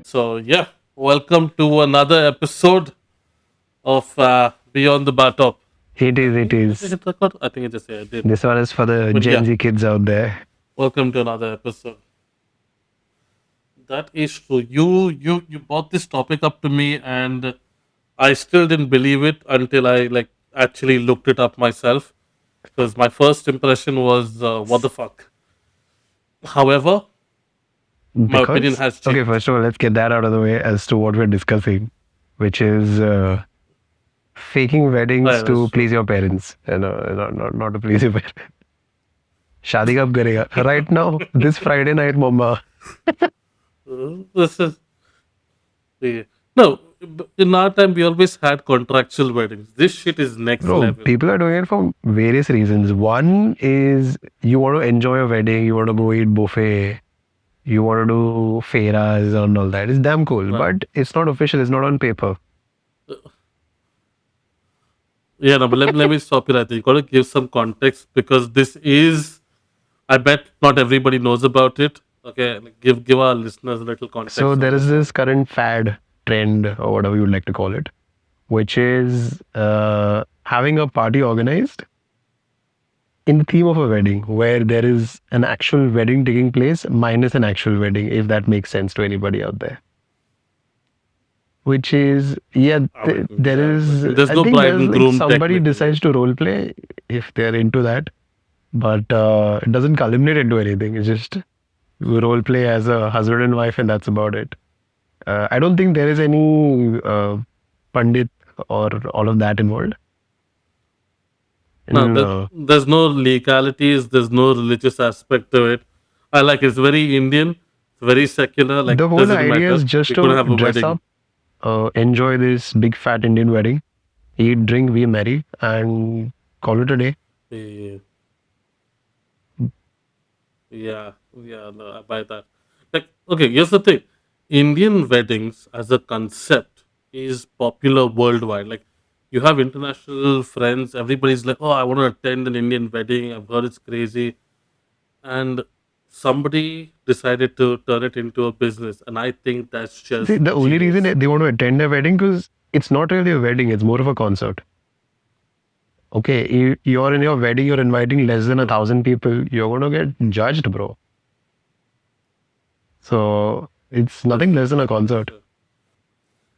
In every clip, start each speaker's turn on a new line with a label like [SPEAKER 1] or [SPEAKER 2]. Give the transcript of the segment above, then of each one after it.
[SPEAKER 1] So, yeah, welcome to another episode of Beyond the Bar Top.
[SPEAKER 2] It is, it
[SPEAKER 1] Did I
[SPEAKER 2] is.
[SPEAKER 1] hit record? I think I just did.
[SPEAKER 2] This one is for the
[SPEAKER 1] But yeah,
[SPEAKER 2] Gen Z kids out there.
[SPEAKER 1] welcome to another episode. That is true. You brought this topic up to me, and I still didn't believe it until I actually looked it up myself. Because my first impression was, what the fuck. However, my opinion
[SPEAKER 2] Because,
[SPEAKER 1] has
[SPEAKER 2] okay,
[SPEAKER 1] changed.
[SPEAKER 2] first of all, let's get that out of the way as to what we're discussing, which is faking
[SPEAKER 1] Oh,
[SPEAKER 2] weddings
[SPEAKER 1] yeah, that's
[SPEAKER 2] to
[SPEAKER 1] true.
[SPEAKER 2] please your parents. Not to please your parents. शादी कब करेगा? Right now, this Friday night, mama.
[SPEAKER 1] This is Yeah. No, in our time we always had contractual weddings. This shit is next
[SPEAKER 2] Bro,
[SPEAKER 1] level.
[SPEAKER 2] people are doing it for various reasons. One is you want to enjoy a wedding, you want to go eat buffet, you want to do fairas and all that. It's damn cool,
[SPEAKER 1] Right.
[SPEAKER 2] but it's not official, it's not on paper.
[SPEAKER 1] Yeah, no, but let me stop you right there. You gotta give some context because this is I bet not everybody knows about it. Okay, like, give our listeners a little
[SPEAKER 2] So
[SPEAKER 1] context on
[SPEAKER 2] there is
[SPEAKER 1] this one.
[SPEAKER 2] this current fad, trend, or whatever you would like to call it, which is having a party organized in the theme of a wedding, where there is an actual wedding taking place minus an actual wedding, if that makes sense to anybody out there. Which is, yeah,
[SPEAKER 1] I mean,
[SPEAKER 2] there
[SPEAKER 1] yeah,
[SPEAKER 2] is,
[SPEAKER 1] but there's
[SPEAKER 2] I
[SPEAKER 1] no
[SPEAKER 2] think
[SPEAKER 1] bride
[SPEAKER 2] there's
[SPEAKER 1] and
[SPEAKER 2] like
[SPEAKER 1] groom
[SPEAKER 2] somebody
[SPEAKER 1] technically.
[SPEAKER 2] decides to role play if they're into that, but it doesn't culminate into anything. It's just you role play as a husband and wife, and that's about it. I don't think there is any Pandit or all of that involved.
[SPEAKER 1] No,
[SPEAKER 2] No.
[SPEAKER 1] there's no legalities. There's no religious aspect to it. I like it's very Indian. It's very secular. Like
[SPEAKER 2] The whole
[SPEAKER 1] doesn't
[SPEAKER 2] idea
[SPEAKER 1] matter.
[SPEAKER 2] is just
[SPEAKER 1] We're gonna
[SPEAKER 2] to
[SPEAKER 1] have a
[SPEAKER 2] dress
[SPEAKER 1] wedding.
[SPEAKER 2] up, enjoy this big fat Indian wedding, eat, drink, be merry, and call it a day.
[SPEAKER 1] Yeah. Yeah, no, I buy that. Like, okay, here's the thing: Indian weddings as a concept is popular worldwide. Like, you have international friends. Everybody's like, "Oh, I want to attend an Indian wedding. I've heard it's crazy," and somebody decided to turn it into a business, and I think that's
[SPEAKER 2] See,
[SPEAKER 1] just
[SPEAKER 2] the only reason
[SPEAKER 1] genius.
[SPEAKER 2] they want to attend a wedding because it's not really a wedding; it's more of a concert. Okay, you're in your wedding, you're inviting less than a
[SPEAKER 1] True.
[SPEAKER 2] thousand people. You're gonna get judged, bro. So it's
[SPEAKER 1] That's
[SPEAKER 2] nothing
[SPEAKER 1] true.
[SPEAKER 2] less than a
[SPEAKER 1] That's
[SPEAKER 2] concert.
[SPEAKER 1] true.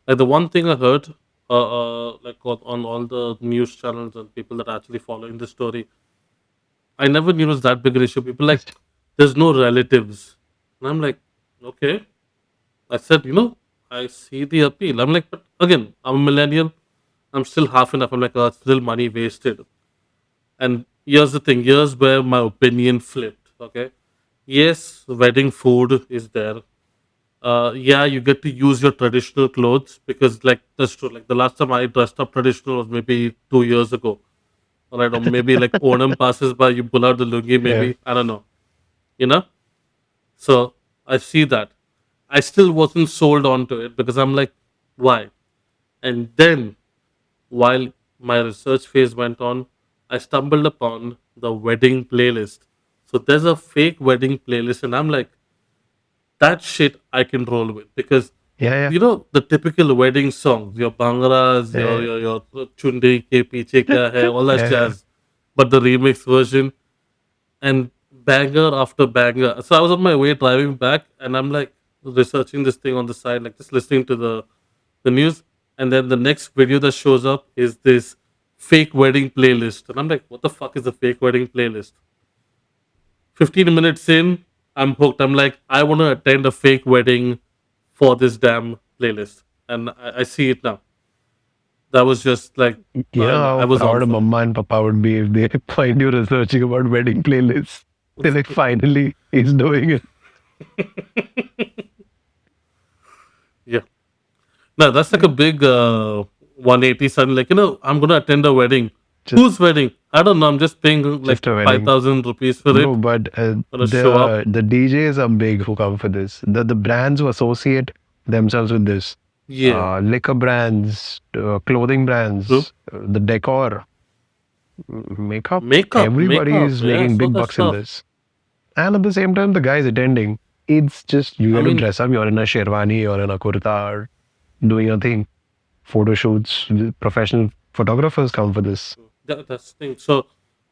[SPEAKER 1] Like the one thing I heard, like on all the news channels and people that are actually following the story, I never knew it was that big an issue. People like, there's no relatives. And I'm like, okay. I said, I see the appeal. I'm like, but again, I'm a millennial. I'm still half enough. I'm like, oh, it's still money wasted. And here's the thing. Here's where my opinion flipped. Okay. Yes, wedding food is there. Yeah, you get to use your traditional clothes because, like, that's true. Like, the last time I dressed up traditional was maybe 2 years ago. All right. Or maybe like Onam passes by, you pull out the lungi,
[SPEAKER 2] Yeah.
[SPEAKER 1] maybe. I don't know. You know? So I see that. I still wasn't sold onto it because I'm like, why? And then while my research phase went on, I stumbled upon the wedding playlist. So there's a fake wedding playlist, and I'm like, that shit I can roll with because
[SPEAKER 2] Yeah,
[SPEAKER 1] the typical wedding songs, your bhangaras, your
[SPEAKER 2] yeah,
[SPEAKER 1] your your chundi ke piche kya hai, all that
[SPEAKER 2] yeah, yeah.
[SPEAKER 1] jazz, but the remix version and banger after banger. So I was on my way driving back, and I'm like researching this thing on the side, like just listening to the news, and then the next video that shows up is this fake wedding playlist, and I'm like, what the fuck is a fake wedding playlist? 15 minutes in, I'm hooked. I'm like, I want to attend a fake wedding for this damn playlist, and I see it now. That was just like,
[SPEAKER 2] You know
[SPEAKER 1] I
[SPEAKER 2] how
[SPEAKER 1] was on
[SPEAKER 2] proud a
[SPEAKER 1] for it.
[SPEAKER 2] mama and papa would be if they find you researching about wedding playlists. They're like, finally, he's doing it.
[SPEAKER 1] Yeah. No, that's like a big 180 sudden. Like, I'm going to attend a wedding.
[SPEAKER 2] Just,
[SPEAKER 1] Whose wedding? I don't know. I'm just paying like
[SPEAKER 2] just a wedding.
[SPEAKER 1] 5,000 rupees for
[SPEAKER 2] Bro,
[SPEAKER 1] it.
[SPEAKER 2] but
[SPEAKER 1] Gonna show up.
[SPEAKER 2] the DJs are big who come for this. The brands who associate themselves with this,
[SPEAKER 1] Yeah.
[SPEAKER 2] liquor brands, clothing
[SPEAKER 1] True.
[SPEAKER 2] brands, the decor, makeup.
[SPEAKER 1] Makeup.
[SPEAKER 2] Everybody
[SPEAKER 1] Makeup.
[SPEAKER 2] is
[SPEAKER 1] Yeah,
[SPEAKER 2] making
[SPEAKER 1] so
[SPEAKER 2] big
[SPEAKER 1] that
[SPEAKER 2] bucks in
[SPEAKER 1] stuff.
[SPEAKER 2] this. And at the same time, the guys attending. It's just you
[SPEAKER 1] I
[SPEAKER 2] have to
[SPEAKER 1] mean,
[SPEAKER 2] dress up. You're in a sherwani, you're in a kurta, or doing your thing. Photo shoots, professional photographers come for this.
[SPEAKER 1] that's the thing. So,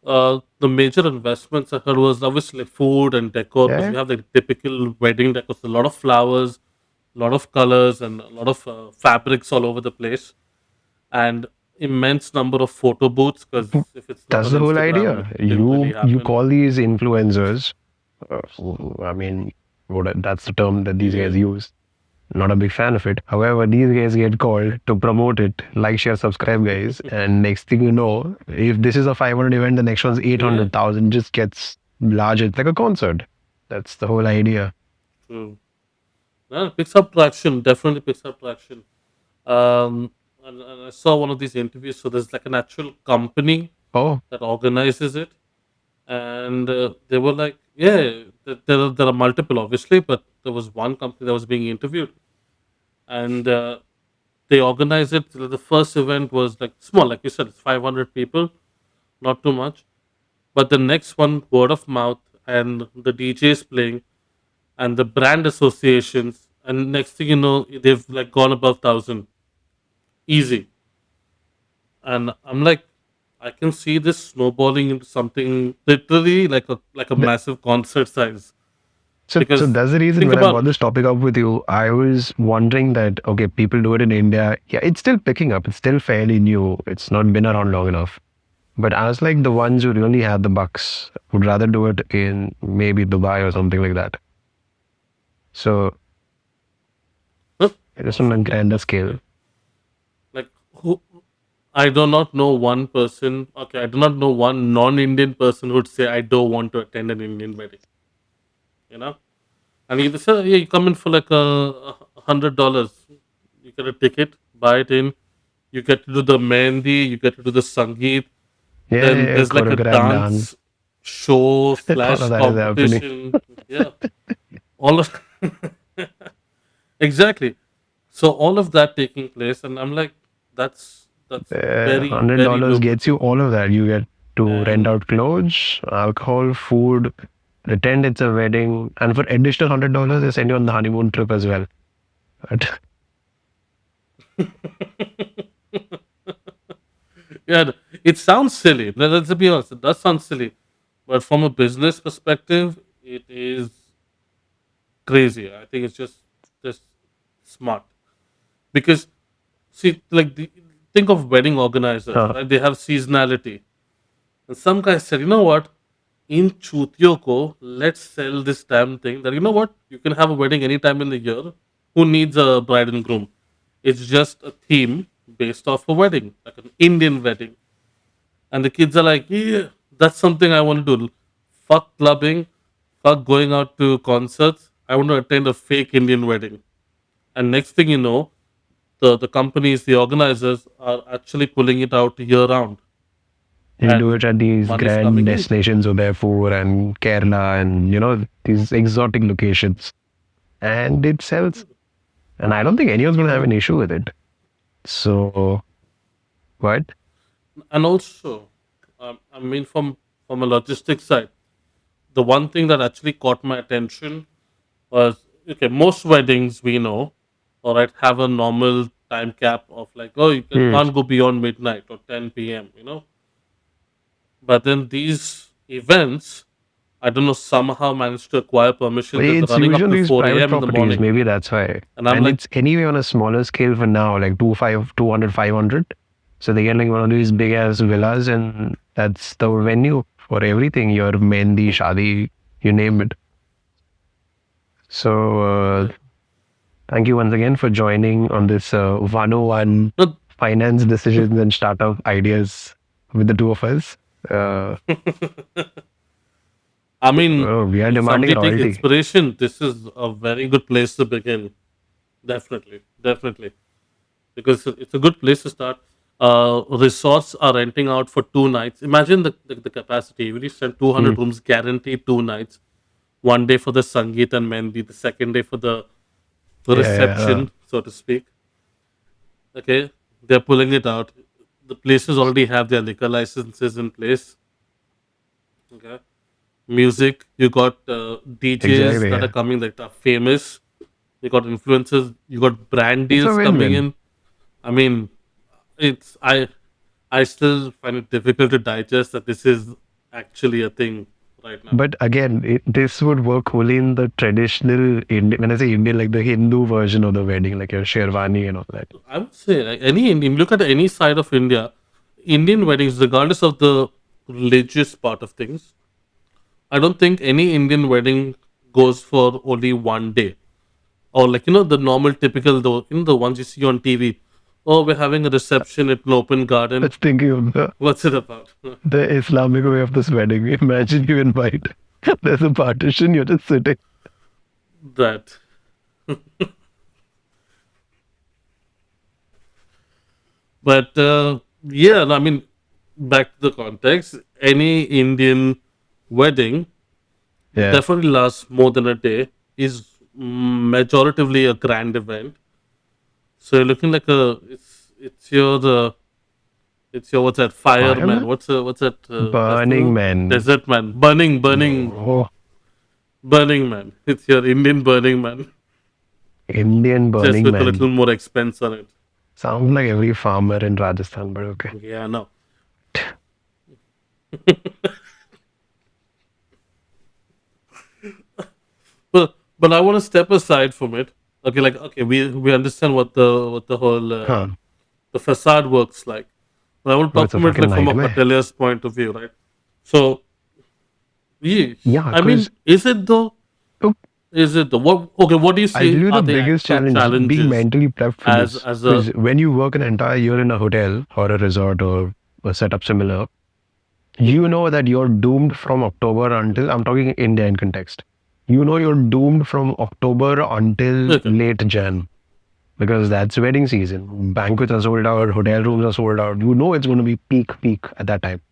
[SPEAKER 1] the major investments I heard was obviously food and decor because
[SPEAKER 2] Yeah.
[SPEAKER 1] we have the typical wedding decor, so a lot of flowers, a lot of colors, and a lot of fabrics all over the place, and immense number of photo booths because if it's not
[SPEAKER 2] That's
[SPEAKER 1] on
[SPEAKER 2] the whole
[SPEAKER 1] Instagram, it
[SPEAKER 2] idea.
[SPEAKER 1] didn't really
[SPEAKER 2] You
[SPEAKER 1] happen.
[SPEAKER 2] call these influencers. I mean, that's the term that these
[SPEAKER 1] Yeah,
[SPEAKER 2] guys use. Not a big fan of it. However, these guys get called to promote it, like, share, subscribe, guys. And next thing you know, if this is a 500 event, the next one's
[SPEAKER 1] yeah,
[SPEAKER 2] 800,000, just gets larger. It's like a concert. That's the whole idea.
[SPEAKER 1] true. Yeah, it picks up traction. Definitely picks up traction. Um, and I saw one of these interviews. So there's like an actual company
[SPEAKER 2] Oh,
[SPEAKER 1] that organizes it, and they were like, yeah, there are multiple, obviously, but there was one company that was being interviewed, and they organized it. The first event was like small, like you said, it's 500 people, not too much. But the next one, word of mouth, and the DJs playing, and the brand associations, and next thing you know, they've like gone above 1,000, easy. And I'm like, I can see this snowballing into something literally like a
[SPEAKER 2] th-
[SPEAKER 1] massive concert size.
[SPEAKER 2] so
[SPEAKER 1] Because
[SPEAKER 2] that's the reason
[SPEAKER 1] think
[SPEAKER 2] when I brought
[SPEAKER 1] about
[SPEAKER 2] this topic up with you, I was wondering that, okay, people do it in India. Yeah, it's still picking up. It's still fairly new. It's not been around long enough. But I was like, the ones who really have the bucks would rather do it in maybe Dubai or something like that. So
[SPEAKER 1] huh,
[SPEAKER 2] it is on a
[SPEAKER 1] possibly,
[SPEAKER 2] grander scale.
[SPEAKER 1] possibly. Like who I do not know one person. Okay, I do not know one non-Indian person who would say I don't want to attend an Indian wedding. You know, and you say, yeah, you come in for like $100. You get a ticket, buy it in. You get to do the mehendi, you get to do the sangeet.
[SPEAKER 2] Yeah,
[SPEAKER 1] Then
[SPEAKER 2] yeah,
[SPEAKER 1] there's like a
[SPEAKER 2] choreographed
[SPEAKER 1] dance
[SPEAKER 2] dance.
[SPEAKER 1] show
[SPEAKER 2] All
[SPEAKER 1] slash
[SPEAKER 2] of that is happening.
[SPEAKER 1] competition. Yeah, all of exactly. So all of that taking place, and I'm like, that's very very
[SPEAKER 2] $100 gets you
[SPEAKER 1] lucrative.
[SPEAKER 2] all of that. You get to rent
[SPEAKER 1] And
[SPEAKER 2] out clothes, alcohol, food, pretend it's a wedding, and for additional $100, they send you on the honeymoon trip as well. But
[SPEAKER 1] yeah, it sounds silly. Let's be honest, it does sound silly, but from a business perspective, it is crazy. I think it's just smart because see, like think of wedding organizers,
[SPEAKER 2] uh,
[SPEAKER 1] right? They have seasonality, and some guy said, you know what? In Chutyoko, let's sell this damn thing that you know what? You can have a wedding anytime in the year. Who needs a bride and groom? It's just a theme based off a wedding, like an Indian wedding. And the kids are like, yeah, that's something I want to do. Fuck clubbing, fuck going out to concerts. I want to attend a fake Indian wedding. And next thing you know, the companies, the organizers are actually pulling it out year round.
[SPEAKER 2] you do
[SPEAKER 1] And
[SPEAKER 2] it at these
[SPEAKER 1] money's
[SPEAKER 2] grand
[SPEAKER 1] coming in.
[SPEAKER 2] destinations, Udaipur and Kerala, and these exotic locations, and it sells. And I don't think anyone's going to have
[SPEAKER 1] And
[SPEAKER 2] an issue with it. So, what?
[SPEAKER 1] and also, I mean, from a logistics side, the one thing that actually caught my attention was okay. Most weddings we know, all right, have a normal time cap of like, oh,
[SPEAKER 2] Hmm.
[SPEAKER 1] can't go beyond midnight or 10 p.m. But then these events, I don't know, somehow managed to acquire permissions and they're
[SPEAKER 2] It's
[SPEAKER 1] running up
[SPEAKER 2] usually
[SPEAKER 1] to
[SPEAKER 2] these
[SPEAKER 1] 4
[SPEAKER 2] private
[SPEAKER 1] a.m. in the
[SPEAKER 2] properties.
[SPEAKER 1] morning.
[SPEAKER 2] Maybe that's why.
[SPEAKER 1] And I'm
[SPEAKER 2] And
[SPEAKER 1] like,
[SPEAKER 2] it's anyway on a smaller scale for now, like 200, 500. So they get like one of these big ass villas, and that's the venue for everything. Your Mendi, Shadi, you name it. So,
[SPEAKER 1] yeah.
[SPEAKER 2] thank you once again for joining on this 101
[SPEAKER 1] No,
[SPEAKER 2] finance decisions and startup ideas with the two of us. Uh,
[SPEAKER 1] I mean,
[SPEAKER 2] we are
[SPEAKER 1] if
[SPEAKER 2] demanding a
[SPEAKER 1] somebody takes
[SPEAKER 2] royalty.
[SPEAKER 1] inspiration, this is a very good place to begin. Definitely, definitely, because it's a good place to start. Resorts are renting out for 2 nights. Imagine the capacity. We send
[SPEAKER 2] Hmm.
[SPEAKER 1] 200 rooms, guaranteed 2 nights. One day for the Sangeet and Mendi, the second day for the
[SPEAKER 2] Yeah, yeah.
[SPEAKER 1] reception, so to speak. Okay, they're pulling it out. The places already have their liquor licenses in place. Okay, music. You got DJs
[SPEAKER 2] Exactly.
[SPEAKER 1] that are
[SPEAKER 2] Yeah.
[SPEAKER 1] coming that are famous. You got influencers. You got brand
[SPEAKER 2] It's a
[SPEAKER 1] deals coming
[SPEAKER 2] win-win.
[SPEAKER 1] in. I mean, it's I still find it difficult to digest that this is actually a thing right now.
[SPEAKER 2] But again, this would work only in the traditional Indian. When I say Indian, like the Hindu version of the wedding, like your sherwani and all that.
[SPEAKER 1] I would say like any Indian, look at any side of India, Indian weddings, regardless of the religious part of things, I don't think any Indian wedding goes for only one day. Or like the normal typical the ones you see on TV. Oh, we're having a reception at an open
[SPEAKER 2] I
[SPEAKER 1] garden.
[SPEAKER 2] was thinking of
[SPEAKER 1] What's it about?
[SPEAKER 2] the Islamic way of this wedding. Imagine you invite. There's a partition. You're just sitting.
[SPEAKER 1] That. But yeah, no, I mean, back to the context. Any Indian wedding
[SPEAKER 2] Yeah.
[SPEAKER 1] definitely lasts more than a day. Is majoritively a grand event. So you're looking like it's your what's that fireman?
[SPEAKER 2] Fireman?
[SPEAKER 1] What's that
[SPEAKER 2] Burning
[SPEAKER 1] festival?
[SPEAKER 2] Man.
[SPEAKER 1] Desert man,
[SPEAKER 2] Oh,
[SPEAKER 1] burning man. It's your Indian burning man,
[SPEAKER 2] Indian
[SPEAKER 1] just
[SPEAKER 2] Burning
[SPEAKER 1] with a little
[SPEAKER 2] Man.
[SPEAKER 1] more expense on it.
[SPEAKER 2] Sounds like every farmer in Rajasthan, but okay.
[SPEAKER 1] Yeah, no. But I want to step aside from it. Okay, like okay, we understand what the whole
[SPEAKER 2] Huh.
[SPEAKER 1] the facade works like. But I want to
[SPEAKER 2] Oh,
[SPEAKER 1] talk
[SPEAKER 2] it's a
[SPEAKER 1] from it
[SPEAKER 2] fucking
[SPEAKER 1] like from a
[SPEAKER 2] nightmare.
[SPEAKER 1] hotelier's point of view, right? So, yeah,
[SPEAKER 2] Yeah,
[SPEAKER 1] I mean,
[SPEAKER 2] because
[SPEAKER 1] is it though? Is it though? What? Okay, what do you
[SPEAKER 2] I'll tell
[SPEAKER 1] see
[SPEAKER 2] you
[SPEAKER 1] are
[SPEAKER 2] the
[SPEAKER 1] the
[SPEAKER 2] biggest
[SPEAKER 1] actual
[SPEAKER 2] challenge being
[SPEAKER 1] challenges
[SPEAKER 2] mentally prepped for this.
[SPEAKER 1] as a
[SPEAKER 2] Because when you work an entire year in a hotel or a resort or a setup similar, you know that you're doomed from October until I'm talking India in context. You know you're doomed from October until
[SPEAKER 1] okay?
[SPEAKER 2] late Jan because that's wedding season. Banquets are sold out, hotel rooms are sold out. You know it's going to be peak at that time.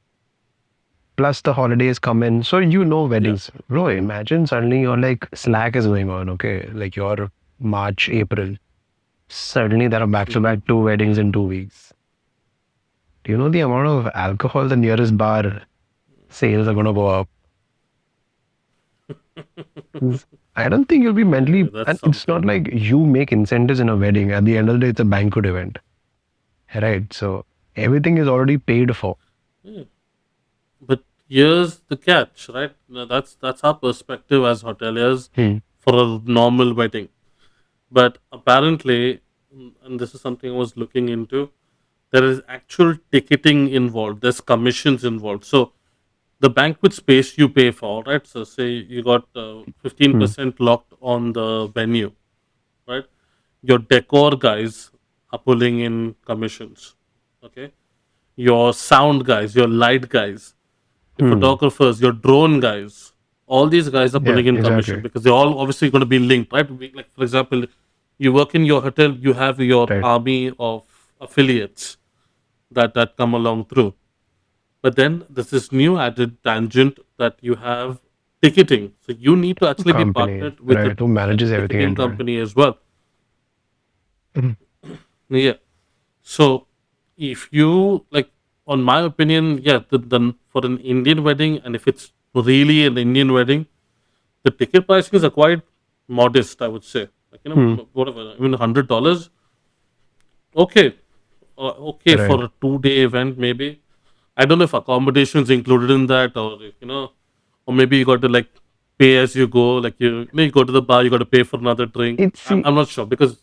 [SPEAKER 2] Plus the holidays come in, so you know
[SPEAKER 1] Yeah.
[SPEAKER 2] weddings. Bro, imagine suddenly you're like Slack is going on, okay? Like your March, April. Suddenly there are back to
[SPEAKER 1] Hmm.
[SPEAKER 2] back two weddings in 2 weeks. Do you know the amount of alcohol the nearest bar sales are going to go up? I don't think you'll be
[SPEAKER 1] Yeah,
[SPEAKER 2] mentally,
[SPEAKER 1] that's
[SPEAKER 2] and it's not
[SPEAKER 1] something.
[SPEAKER 2] like you make incentives in a wedding. At the end of the day, it's a banquet event, right? So everything is already paid for.
[SPEAKER 1] Yeah. But here's the catch, right? Now, that's our perspective as hoteliers
[SPEAKER 2] Hmm.
[SPEAKER 1] for a normal wedding. But apparently, and this is something I was looking into, there is actual ticketing involved. There's commissions involved. So the banquet space you pay for, right? So say you got
[SPEAKER 2] Hmm.
[SPEAKER 1] 15% locked on the venue, right? Your decor guys are pulling in commissions. Okay. Your sound guys, your light guys, your
[SPEAKER 2] Hmm.
[SPEAKER 1] photographers, your drone guys, all these guys are
[SPEAKER 2] Yeah,
[SPEAKER 1] pulling in commission
[SPEAKER 2] exactly.
[SPEAKER 1] because they're all obviously going to be linked, right? Like for example, you work in your hotel, you have your
[SPEAKER 2] Right.
[SPEAKER 1] army of affiliates that come along through. But then there's this new added tangent that you have ticketing. So you need to actually be
[SPEAKER 2] Company,
[SPEAKER 1] partnered with
[SPEAKER 2] right? Who
[SPEAKER 1] like a
[SPEAKER 2] manages everything
[SPEAKER 1] ticketing
[SPEAKER 2] end to end.
[SPEAKER 1] company as well. Yeah. So if you like, on my opinion, yeah, the for an Indian wedding, and if it's really an Indian wedding, the ticket pricings are quite modest. I would say, like
[SPEAKER 2] Hmm.
[SPEAKER 1] whatever, even $100. Okay, okay
[SPEAKER 2] Right.
[SPEAKER 1] for a 2 day event maybe. I don't know if accommodations included in that, or or maybe you got to like pay as you go. Like you go to the bar, you got to pay for another drink.
[SPEAKER 2] It's
[SPEAKER 1] I'm not sure because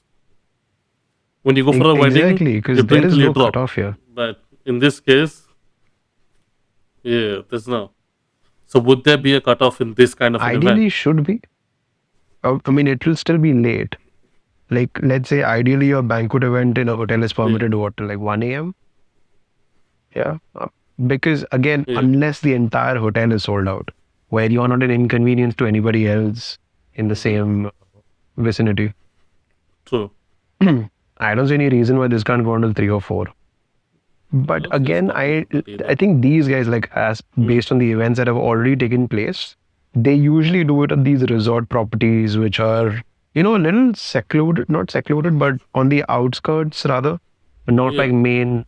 [SPEAKER 1] when you go for a wedding,
[SPEAKER 2] exactly
[SPEAKER 1] you
[SPEAKER 2] because there
[SPEAKER 1] drink
[SPEAKER 2] is
[SPEAKER 1] till you
[SPEAKER 2] no
[SPEAKER 1] drop.
[SPEAKER 2] cutoff here.
[SPEAKER 1] But in this case, yeah, there's no. So would there be a cutoff in this kind of an event?
[SPEAKER 2] Ideally, should be. I mean, it will still be late. Like, let's say, ideally, your banquet event in a hotel is
[SPEAKER 1] Yeah,
[SPEAKER 2] permitted what, like 1 a.m.? Yeah. Because again,
[SPEAKER 1] yeah,
[SPEAKER 2] unless the entire hotel is sold out, where you're not an inconvenience to anybody else in the
[SPEAKER 1] hmm,
[SPEAKER 2] same vicinity.
[SPEAKER 1] true.
[SPEAKER 2] I don't see any reason why this can't go until 3 or 4.
[SPEAKER 1] I
[SPEAKER 2] But
[SPEAKER 1] don't see a
[SPEAKER 2] again,
[SPEAKER 1] stopping for that either.
[SPEAKER 2] I think these guys, like as
[SPEAKER 1] Hmm,
[SPEAKER 2] based on the events that have already taken place, they usually do it at these resort properties, which are a little secluded, not secluded, but on the outskirts rather, not
[SPEAKER 1] yeah,
[SPEAKER 2] like main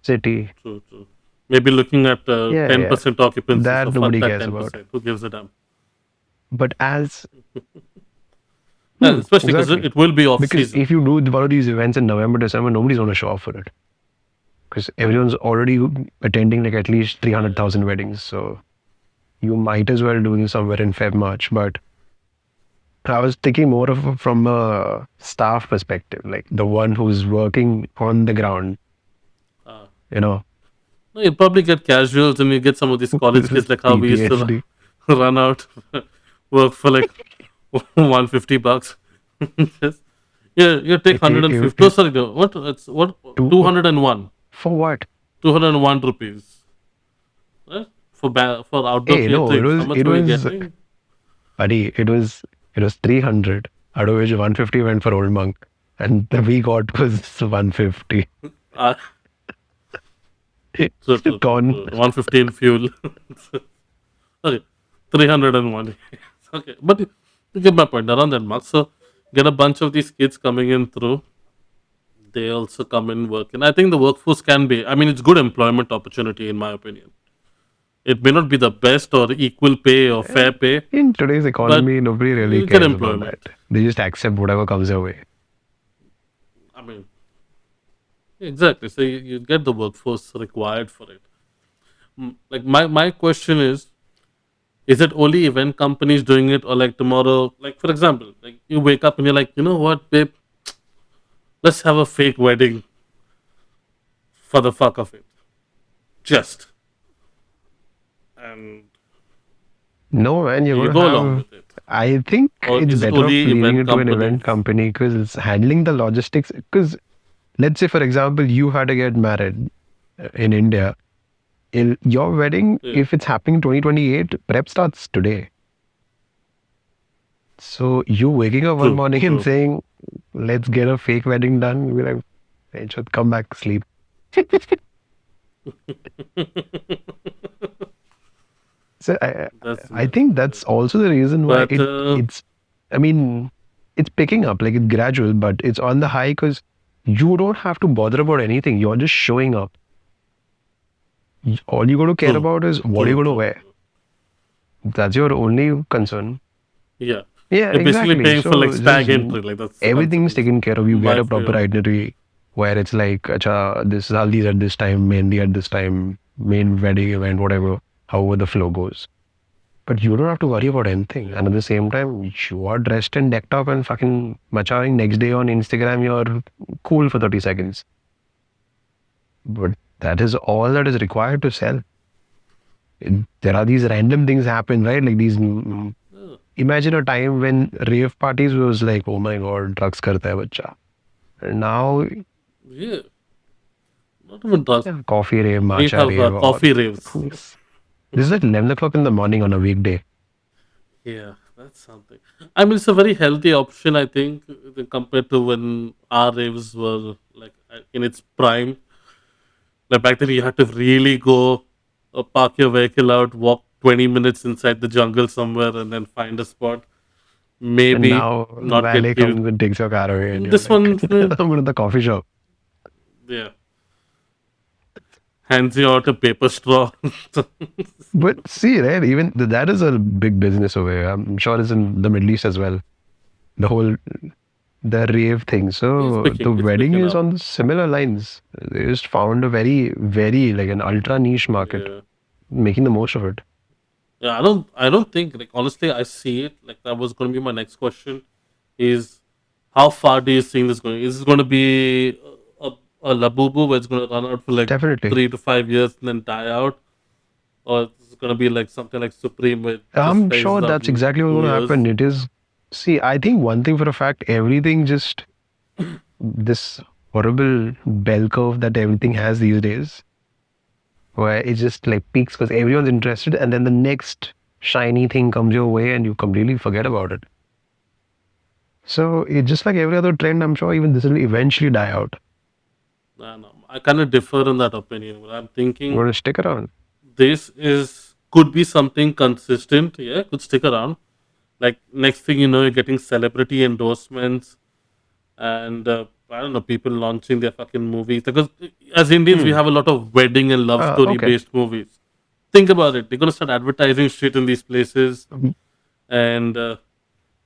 [SPEAKER 2] city.
[SPEAKER 1] true, true. Maybe looking at
[SPEAKER 2] Yeah, yeah.
[SPEAKER 1] 10% occupancy.
[SPEAKER 2] That
[SPEAKER 1] So fuck
[SPEAKER 2] nobody
[SPEAKER 1] that
[SPEAKER 2] cares about.
[SPEAKER 1] 10%. Who gives a damn?
[SPEAKER 2] But as
[SPEAKER 1] Especially because
[SPEAKER 2] exactly.
[SPEAKER 1] it will be off
[SPEAKER 2] Because
[SPEAKER 1] season.
[SPEAKER 2] if you do one of these events in November, December, nobody's going to show up for it. Because everyone's already attending like at least
[SPEAKER 1] Yeah.
[SPEAKER 2] 300,000 weddings. So you might as well do this somewhere in Feb, March. But I was thinking more of from a staff perspective, like the one who's working on the ground,
[SPEAKER 1] Uh,
[SPEAKER 2] you know,
[SPEAKER 1] no, you probably get casuals and you get some of these college kids like how we used to
[SPEAKER 2] PTHD.
[SPEAKER 1] run out, work for like 150 bucks. Just, yeah, you take
[SPEAKER 2] It, it,
[SPEAKER 1] 150. Oh,
[SPEAKER 2] it,
[SPEAKER 1] sorry, no, what? It's what?
[SPEAKER 2] to,
[SPEAKER 1] 201.
[SPEAKER 2] for what?
[SPEAKER 1] 201 rupees. For for outdoor
[SPEAKER 2] Hey, no,
[SPEAKER 1] catering. How much
[SPEAKER 2] it
[SPEAKER 1] are we
[SPEAKER 2] was,
[SPEAKER 1] getting?
[SPEAKER 2] buddy, it was 300, out of which 150 went for Old Monk. And the we got was 150.
[SPEAKER 1] Uh,
[SPEAKER 2] It's
[SPEAKER 1] true, true, true,
[SPEAKER 2] gone.
[SPEAKER 1] true. 115 fuel. Okay, 301. Okay, but you get my point. Around that mark. So get a bunch of these kids coming in through. They also come in work, and I think the workforce can be. I mean, it's good employment opportunity in my opinion. It may not be the best or equal pay or fair pay,
[SPEAKER 2] In today's
[SPEAKER 1] but
[SPEAKER 2] economy, nobody really
[SPEAKER 1] you get
[SPEAKER 2] cares about that.
[SPEAKER 1] employment.
[SPEAKER 2] They just accept whatever comes their way.
[SPEAKER 1] I mean, exactly. So you get the workforce required for it. Like my question is it only event companies doing it, or like tomorrow, like for example, like you wake up and you're like, you know what, babe, let's have a fake wedding for the fuck of it, just, and
[SPEAKER 2] No, man, you're
[SPEAKER 1] you
[SPEAKER 2] going to
[SPEAKER 1] go along
[SPEAKER 2] have.
[SPEAKER 1] with it,
[SPEAKER 2] I think
[SPEAKER 1] or
[SPEAKER 2] it's
[SPEAKER 1] is it
[SPEAKER 2] better off
[SPEAKER 1] only
[SPEAKER 2] leaving
[SPEAKER 1] event
[SPEAKER 2] it to an event
[SPEAKER 1] companies?
[SPEAKER 2] company because handling the logistics. Because let's say, for example, you had to get married in India. In your wedding,
[SPEAKER 1] Yeah,
[SPEAKER 2] if it's happening 2028, prep starts today. So you waking up one
[SPEAKER 1] true,
[SPEAKER 2] morning and
[SPEAKER 1] true.
[SPEAKER 2] saying, let's get a fake wedding done, you'll be like, "Hey, should come back, sleep." So
[SPEAKER 1] That's
[SPEAKER 2] I
[SPEAKER 1] nice.
[SPEAKER 2] think that's also the reason why
[SPEAKER 1] But
[SPEAKER 2] it's, I mean, it's picking up, like it's gradual, but it's on the high because you don't have to bother about anything. You're just showing up. All you got to care
[SPEAKER 1] true,
[SPEAKER 2] about is what are you
[SPEAKER 1] true,
[SPEAKER 2] going to
[SPEAKER 1] true,
[SPEAKER 2] wear.
[SPEAKER 1] true.
[SPEAKER 2] That's your only concern.
[SPEAKER 1] Yeah,
[SPEAKER 2] Yeah,
[SPEAKER 1] you're basically
[SPEAKER 2] exactly.
[SPEAKER 1] paying for like
[SPEAKER 2] So just
[SPEAKER 1] stag entry. Like that's the concept.
[SPEAKER 2] everything's
[SPEAKER 1] Is
[SPEAKER 2] taken care of. You get
[SPEAKER 1] buy
[SPEAKER 2] a
[SPEAKER 1] for
[SPEAKER 2] proper
[SPEAKER 1] your
[SPEAKER 2] itinerary where it's like, acha, this is haldi at this time, mehndi at this time, main wedding event, whatever, however the flow goes. But you don't have to worry about anything.
[SPEAKER 1] yeah.
[SPEAKER 2] And at the same time, you are dressed and decked up and fucking machawing. Next day on Instagram, you're cool for 30 seconds. But that is all that is required to sell. There are these random things happen, right? Like these.
[SPEAKER 1] Yeah.
[SPEAKER 2] Imagine a time when rave parties was like, oh my god, drugs karta hai bacha. And now,
[SPEAKER 1] Yeah, not even drugs.
[SPEAKER 2] yeah, coffee rave,
[SPEAKER 1] We
[SPEAKER 2] matcha
[SPEAKER 1] have
[SPEAKER 2] rave, or
[SPEAKER 1] coffee raves.
[SPEAKER 2] this is at 11 o'clock in the morning on a weekday.
[SPEAKER 1] Yeah, that's something. I mean, it's a very healthy option, I think, compared to when our raves were like in its prime. Like back then, you had to really go park your vehicle out, walk 20 minutes inside the jungle somewhere, and then find a spot.
[SPEAKER 2] And
[SPEAKER 1] Maybe
[SPEAKER 2] now
[SPEAKER 1] not get
[SPEAKER 2] valet
[SPEAKER 1] killed.
[SPEAKER 2] comes and takes your car away, and you're
[SPEAKER 1] This
[SPEAKER 2] like,
[SPEAKER 1] one,
[SPEAKER 2] I'm going to the coffee shop.
[SPEAKER 1] yeah, hands you out a paper straw.
[SPEAKER 2] But see, right, even that is a big business over here. I'm sure it's in the Middle East as well. The whole the rave thing. So the
[SPEAKER 1] It's
[SPEAKER 2] wedding
[SPEAKER 1] picking
[SPEAKER 2] is
[SPEAKER 1] up.
[SPEAKER 2] on similar lines. They just found a very like an ultra niche market,
[SPEAKER 1] Yeah.
[SPEAKER 2] making the most of it.
[SPEAKER 1] Yeah, I don't think like honestly I see it like that was going to be my next question is how far do you think this going? Is this going to be a labubu where it's going to run out for like
[SPEAKER 2] Definitely.
[SPEAKER 1] 3 to 5 years and then die out, or is it going to be like something like Supreme where it just
[SPEAKER 2] I'm
[SPEAKER 1] phases
[SPEAKER 2] sure
[SPEAKER 1] out
[SPEAKER 2] that's
[SPEAKER 1] in
[SPEAKER 2] exactly what's
[SPEAKER 1] two
[SPEAKER 2] going to happen.
[SPEAKER 1] years?
[SPEAKER 2] It is, see, I think one thing for a fact, everything just this horrible bell curve that everything has these days, where it just like peaks because everyone's interested, and then the next shiny thing comes your way and you completely forget about it. So it's just like every other trend, I'm sure even this will eventually die out.
[SPEAKER 1] No, I kind of differ in that opinion. But I'm
[SPEAKER 2] We're
[SPEAKER 1] thinking
[SPEAKER 2] going to stick around.
[SPEAKER 1] this is could be something consistent. Yeah, could stick around. Like next thing you know, you're getting celebrity endorsements and I don't know, people launching their fucking movies because as Indians we
[SPEAKER 2] Hmm.
[SPEAKER 1] have a lot of wedding and love story
[SPEAKER 2] Okay.
[SPEAKER 1] based movies. Think about it. They're gonna start advertising shit in these places,
[SPEAKER 2] Um,
[SPEAKER 1] and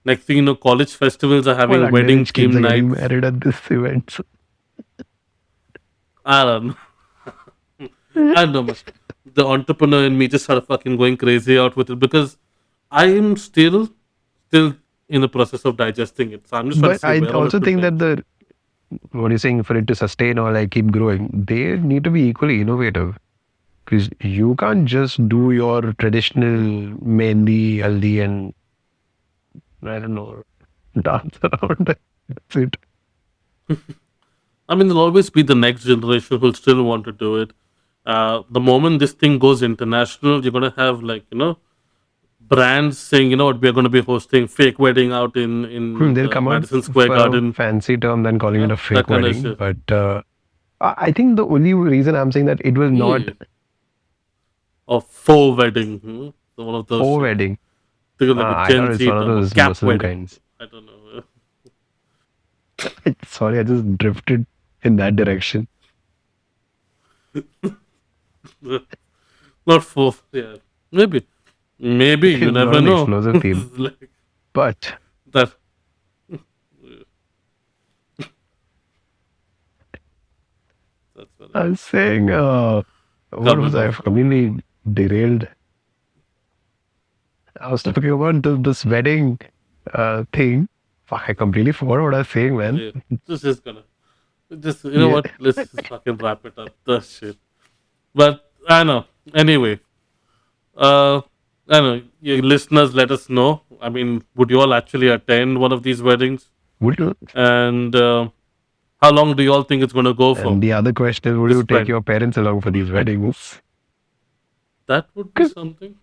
[SPEAKER 1] next thing you know, college festivals are
[SPEAKER 2] Well,
[SPEAKER 1] having wedding
[SPEAKER 2] underage kids
[SPEAKER 1] theme
[SPEAKER 2] are getting
[SPEAKER 1] nights.
[SPEAKER 2] married at this event.
[SPEAKER 1] I don't know. I don't know, man. The entrepreneur in me just started fucking going crazy out with it because I am still in the process of digesting it. So I'm just trying to
[SPEAKER 2] But
[SPEAKER 1] see
[SPEAKER 2] I
[SPEAKER 1] where all it
[SPEAKER 2] also
[SPEAKER 1] could
[SPEAKER 2] think
[SPEAKER 1] take.
[SPEAKER 2] that the what you're saying for it to sustain or like keep growing, they need to be equally innovative. Because you can't just do your traditional mehndi, haldi, and I don't know, dance around. That's it.
[SPEAKER 1] I mean, there'll always be the next generation who'll still want to do it. The moment this thing goes international, you're gonna have like brands saying, you know what, we're gonna be hosting fake wedding out in
[SPEAKER 2] They'll
[SPEAKER 1] the
[SPEAKER 2] come out
[SPEAKER 1] Madison Square
[SPEAKER 2] for a
[SPEAKER 1] Garden,
[SPEAKER 2] fancy term than calling it a
[SPEAKER 1] that
[SPEAKER 2] fake
[SPEAKER 1] kind of
[SPEAKER 2] wedding.
[SPEAKER 1] shit.
[SPEAKER 2] But I think the only reason I'm saying that it will not
[SPEAKER 1] Yeah, or faux wedding, so one of those
[SPEAKER 2] faux
[SPEAKER 1] shit.
[SPEAKER 2] wedding.
[SPEAKER 1] Think of like a
[SPEAKER 2] I
[SPEAKER 1] Gen
[SPEAKER 2] thought it's
[SPEAKER 1] Z
[SPEAKER 2] one of
[SPEAKER 1] term, a
[SPEAKER 2] those
[SPEAKER 1] cap
[SPEAKER 2] Muslim
[SPEAKER 1] wedding.
[SPEAKER 2] kinds.
[SPEAKER 1] I don't know.
[SPEAKER 2] Sorry, I just drifted in that direction.
[SPEAKER 1] Not faux, yeah, maybe, maybe you
[SPEAKER 2] Not
[SPEAKER 1] never
[SPEAKER 2] an
[SPEAKER 1] know.
[SPEAKER 2] explosive theme.
[SPEAKER 1] Like
[SPEAKER 2] But
[SPEAKER 1] that. That's funny.
[SPEAKER 2] I was saying, what was
[SPEAKER 1] Coming
[SPEAKER 2] I?
[SPEAKER 1] off
[SPEAKER 2] I've
[SPEAKER 1] topic.
[SPEAKER 2] completely derailed. I was talking about this wedding thing. Fuck, I completely forgot what I was saying, man.
[SPEAKER 1] Yeah, this is gonna just you know
[SPEAKER 2] Yeah.
[SPEAKER 1] what? Let's just fucking wrap it up. The shit. But I know. Anyway, uh, I know your listeners. Let us know. I mean, would you all actually attend one of these weddings?
[SPEAKER 2] Would you?
[SPEAKER 1] And how long do you all think it's gonna go for?
[SPEAKER 2] And the other question is, would
[SPEAKER 1] This
[SPEAKER 2] you take
[SPEAKER 1] trend.
[SPEAKER 2] your parents along for these weddings?
[SPEAKER 1] That would be
[SPEAKER 2] Because,
[SPEAKER 1] something.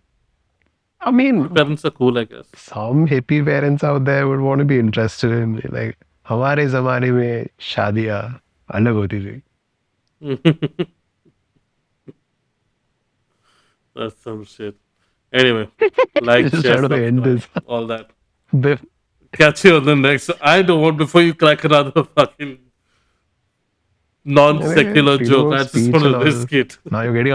[SPEAKER 2] I
[SPEAKER 1] My
[SPEAKER 2] mean,
[SPEAKER 1] parents are cool, I guess.
[SPEAKER 2] some hippie parents out there would want to be interested in, like, हमारे जमाने में शादियाँ अलग होती थी.
[SPEAKER 1] That's some shit. Anyway, like,
[SPEAKER 2] Just
[SPEAKER 1] share,
[SPEAKER 2] trying to end
[SPEAKER 1] subscribe,
[SPEAKER 2] this.
[SPEAKER 1] all that.
[SPEAKER 2] Bef-
[SPEAKER 1] Catch you on the next. I don't want before you crack another fucking non
[SPEAKER 2] Anyway,
[SPEAKER 1] secular
[SPEAKER 2] freedom
[SPEAKER 1] joke.
[SPEAKER 2] of
[SPEAKER 1] I just
[SPEAKER 2] speech
[SPEAKER 1] want
[SPEAKER 2] and
[SPEAKER 1] to
[SPEAKER 2] all.
[SPEAKER 1] risk it.
[SPEAKER 2] Now you're getting